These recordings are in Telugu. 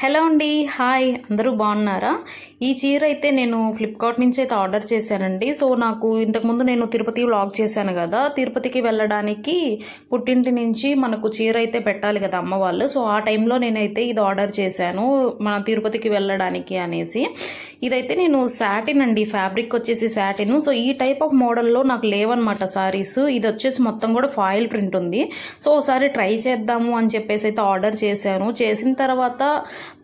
హలో అండి, హాయ్, అందరూ బాగున్నారా? ఈ చీర అయితే నేను ఫ్లిప్కార్ట్ నుంచి అయితే ఆర్డర్ చేశానండి. సో నాకు ఇంతకుముందు నేను తిరుపతి వ్లాగ్ చేశాను కదా, తిరుపతికి వెళ్ళడానికి పుట్టింటి నుంచి మనకు చీర అయితే పెట్టాలి కదా అమ్మ వాళ్ళు. సో ఆ టైంలో నేనైతే ఇది ఆర్డర్ చేశాను మన తిరుపతికి వెళ్ళడానికి అనేసి. ఇదైతే నేను సాటిన్ అండి, ఫ్యాబ్రిక్ వచ్చేసి సాటిన్. సో ఈ టైప్ ఆఫ్ మోడల్లో నాకు లేవన్నమాట సారీస్. ఇది వచ్చేసి మొత్తం కూడా ఫాయిల్ ప్రింట్ ఉంది. సో ఒకసారి ట్రై చేద్దాము అని చెప్పేసి అయితే ఆర్డర్ చేశాను. చేసిన తర్వాత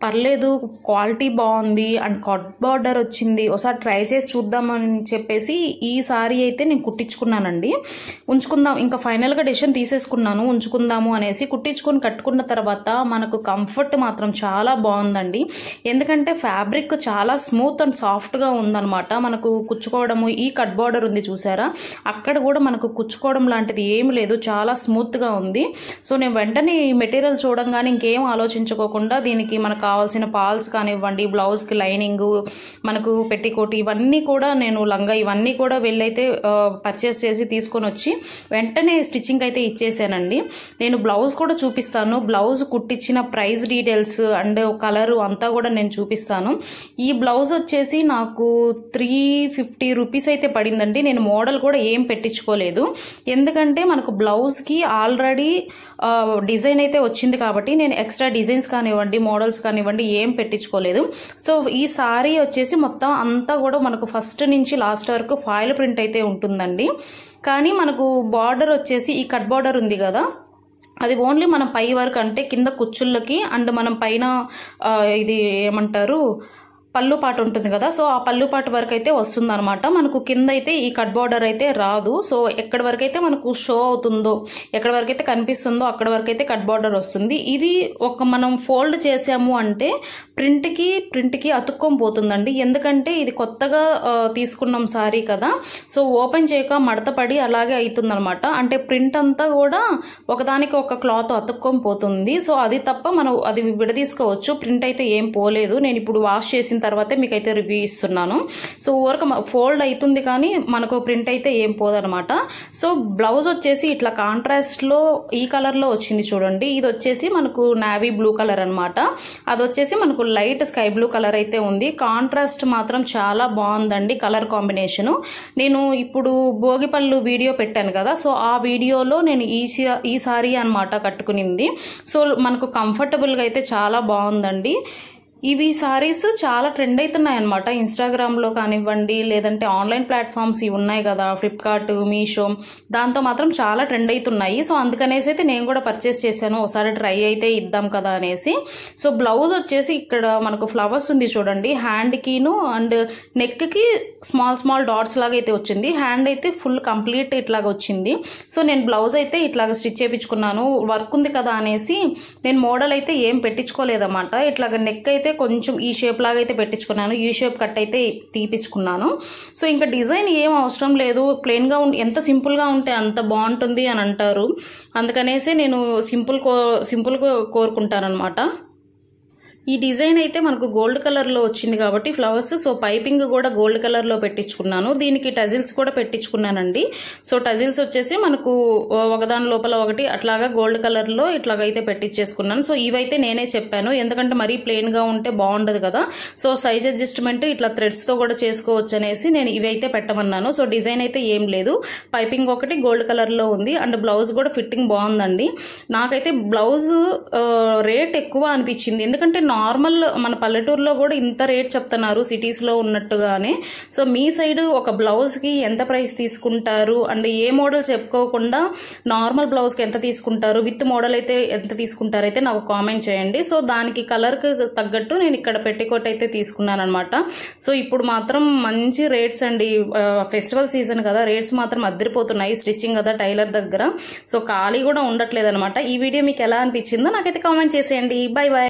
పర్లేదు, క్వాలిటీ బాగుంది అండ్ కట్ బార్డర్ వచ్చింది, ఒకసారి ట్రై చేసి చూద్దామని చెప్పేసి ఈ సారీ అయితే నేను కుట్టించుకున్నానండి. ఉంచుకుందాం, ఇంకా ఫైనల్గా డెసిషన్ తీసేసుకున్నాను ఉంచుకుందాము అనేసి. కుట్టించుకొని కట్టుకున్న తర్వాత మనకు కంఫర్ట్ మాత్రం చాలా బాగుందండి. ఎందుకంటే ఫ్యాబ్రిక్ చాలా స్మూత్ అండ్ సాఫ్ట్గా ఉందన్నమాట. మనకు కుచ్చుకోవడము, ఈ కట్ బార్డర్ ఉంది చూసారా, అక్కడ కూడా మనకు కుచ్చుకోవడం లాంటిది ఏమి లేదు, చాలా స్మూత్గా ఉంది. సో నేను వెంటనే ఈ మెటీరియల్ చూడంగానే ఇంకేం ఆలోచించుకోకుండా దీనికి మనకు కావాల్సిన పాల్స్ కానివ్వండి, బ్లౌజ్కి లైనింగ్, మనకు పెట్టికోట్, ఇవన్నీ కూడా నేను లంగా ఇవన్నీ కూడా వెళ్ళైతే పర్చేస్ చేసి తీసుకొని వచ్చి వెంటనే స్టిచ్చింగ్ అయితే ఇచ్చేసానండి. నేను బ్లౌజ్ కూడా చూపిస్తాను, బ్లౌజ్ కుట్టించిన ప్రైస్ డీటెయిల్స్ అండ్ కలరు అంతా కూడా నేను చూపిస్తాను. ఈ బ్లౌజ్ వచ్చేసి నాకు 350 రూపీస్ అయితే పడిందండి. నేను మోడల్ కూడా ఏం పెట్టించుకోలేదు, ఎందుకంటే మనకు బ్లౌజ్కి ఆల్రెడీ డిజైన్ అయితే వచ్చింది కాబట్టి నేను ఎక్స్ట్రా డిజైన్స్ కానివ్వండి, మోడల్స్ కానివ్వండి ఏం పెట్టించుకోలేదు. సో ఈ సారీ వచ్చేసి మొత్తం అంతా కూడా మనకు ఫస్ట్ నుంచి లాస్ట్ వరకు ఫాయిల్ ప్రింట్ అయితే ఉంటుందండి. కానీ మనకు బార్డర్ వచ్చేసి ఈ కట్ బార్డర్ ఉంది కదా, అది ఓన్లీ మనం పై వరకు, అంటే కింద కుచ్చుళ్ళకి అండ్ మనం పైన ఇది ఏమంటారు పళ్ళు పాటు ఉంటుంది కదా, సో ఆ పళ్ళు పాటు వరకు అయితే వస్తుంది అనమాట. మనకు కింద అయితే ఈ కట్ బార్డర్ అయితే రాదు. సో ఎక్కడి వరకు అయితే మనకు షో అవుతుందో, ఎక్కడి వరకు అయితే కనిపిస్తుందో అక్కడ వరకు అయితే కట్ బార్డర్ వస్తుంది. ఇది ఒక మనం ఫోల్డ్ చేసాము అంటే ప్రింట్కి అతుక్కొని పోతుందండి. ఎందుకంటే ఇది కొత్తగా తీసుకున్నాం సారీ కదా, సో ఓపెన్ చేయక మడత పడి అలాగే అవుతుంది అనమాట. అంటే ప్రింట్ అంతా కూడా ఒకదానికి ఒక క్లాత్ అతుక్కొని పోతుంది. సో అది తప్ప మనం అది విడదీసుకోవచ్చు, ప్రింట్ అయితే ఏం పోలేదు. నేను ఇప్పుడు వాష్ చేసిన తర్వాత మీకైతే రివ్యూ ఇస్తున్నాను. సో ఊరక ఫోల్డ్ అవుతుంది కానీ మనకు ప్రింట్ అయితే ఏం పోదనమాట. సో బ్లౌజ్ వచ్చేసి ఇట్లా కాంట్రాస్ట్లో ఈ కలర్లో వచ్చింది చూడండి. ఇది వచ్చేసి మనకు నావీ బ్లూ కలర్ అనమాట, అది వచ్చేసి మనకు లైట్ స్కై బ్లూ కలర్ అయితే ఉంది. కాంట్రాస్ట్ మాత్రం చాలా బాగుందండి కలర్ కాంబినేషను. నేను ఇప్పుడు భోగిపళ్ళు వీడియో పెట్టాను కదా, సో ఆ వీడియోలో నేను ఈ సారీ అనమాట కట్టుకునింది. సో మనకు కంఫర్టబుల్గా అయితే చాలా బాగుందండి. ఇవి సారీస్ చాలా ట్రెండ్ అవుతున్నాయి అనమాట, ఇన్స్టాగ్రామ్లో కానివ్వండి, లేదంటే ఆన్లైన్ ప్లాట్ఫామ్స్ ఇవి ఉన్నాయి కదా, ఫ్లిప్కార్ట్, మీషో, దాంతో మాత్రం చాలా ట్రెండ్ అవుతున్నాయి. సో అందుకనేసి అయితే నేను కూడా పర్చేస్ చేశాను, ఒకసారి ట్రై అయితే ఇద్దాం కదా అనేసి. సో బ్లౌజ్ వచ్చేసి ఇక్కడ మనకు ఫ్లవర్స్ ఉంది చూడండి, హ్యాండ్కిను అండ్ నెక్కి స్మాల్ డాట్స్ లాగా అయితే వచ్చింది. హ్యాండ్ అయితే ఫుల్ కంప్లీట్ ఇట్లాగ వచ్చింది. సో నేను బ్లౌజ్ అయితే ఇట్లాగ స్టిచ్ చేయించుకున్నాను, వర్క్ ఉంది కదా అనేసి. నేను మోడల్ అయితే ఏం పెట్టించుకోలేదన్నమాట. ఇట్లాగ నెక్ అయితే కొంచెం ఈ షేప్ లాగా అయితే పెట్టించుకున్నాను, ఈ షేప్ కట్ అయితే తీపించుకున్నాను. సో ఇంకా డిజైన్ ఏం అవసరం లేదు, ప్లెయిన్గా ఎంత సింపుల్గా ఉంటే అంత బాగుంటుంది అని అంటారు. అందుకనేసి నేను సింపుల్ కోరుకుంటాను అనమాట. ఈ డిజైన్ అయితే మనకు గోల్డ్ కలర్లో వచ్చింది కాబట్టి ఫ్లవర్స్, సో పైపింగ్ కూడా గోల్డ్ కలర్లో పెట్టించుకున్నాను. దీనికి టజిల్స్ కూడా పెట్టించుకున్నానండి. సో టజిల్స్ వచ్చేసి మనకు ఒకదాని లోపల ఒకటి అట్లాగా గోల్డ్ కలర్లో ఇట్లాగైతే పెట్టించేసుకున్నాను. సో ఇవైతే నేనే చెప్పాను, ఎందుకంటే మరీ ప్లెయిన్గా ఉంటే బాగుండదు కదా. సో సైజ్ అడ్జస్ట్మెంట్ ఇట్లా థ్రెడ్స్తో కూడా చేసుకోవచ్చు అనేసి నేను ఇవైతే పెట్టమన్నాను. సో డిజైన్ అయితే ఏం లేదు, పైపింగ్ ఒకటి గోల్డ్ కలర్లో ఉంది అండ్ బ్లౌజ్ కూడా ఫిట్టింగ్ బాగుందండి. నాకైతే బ్లౌజ్ రేట్ ఎక్కువ అనిపించింది, ఎందుకంటే నార్మల్ మన పల్లెటూరులో కూడా ఇంత రేట్ చెప్తున్నారు సిటీస్లో ఉన్నట్టుగానే. సో మీ సైడ్ ఒక బ్లౌజ్కి ఎంత ప్రైస్ తీసుకుంటారు అండ్ ఏ మోడల్ చెప్పుకోకుండా నార్మల్ బ్లౌజ్కి ఎంత తీసుకుంటారు, విత్ మోడల్ అయితే ఎంత తీసుకుంటారు అయితే నాకు కామెంట్ చేయండి. సో దానికి కలర్కి తగ్గట్టు నేను ఇక్కడ పెట్టికోట్ అయితే తీసుకున్నాను అనమాట. సో ఇప్పుడు మాత్రం మంచి రేట్స్ అండి, ఫెస్టివల్ సీజన్ కదా, రేట్స్ మాత్రం అద్దరిపోతున్నాయి. స్టిచ్చింగ్ కదా టైలర్ దగ్గర, సో ఖాళీ కూడా ఉండట్లేదు అనమాట. ఈ వీడియో మీకు ఎలా అనిపించిందో నాకైతే కామెంట్ చేసేయండి. Bye bye.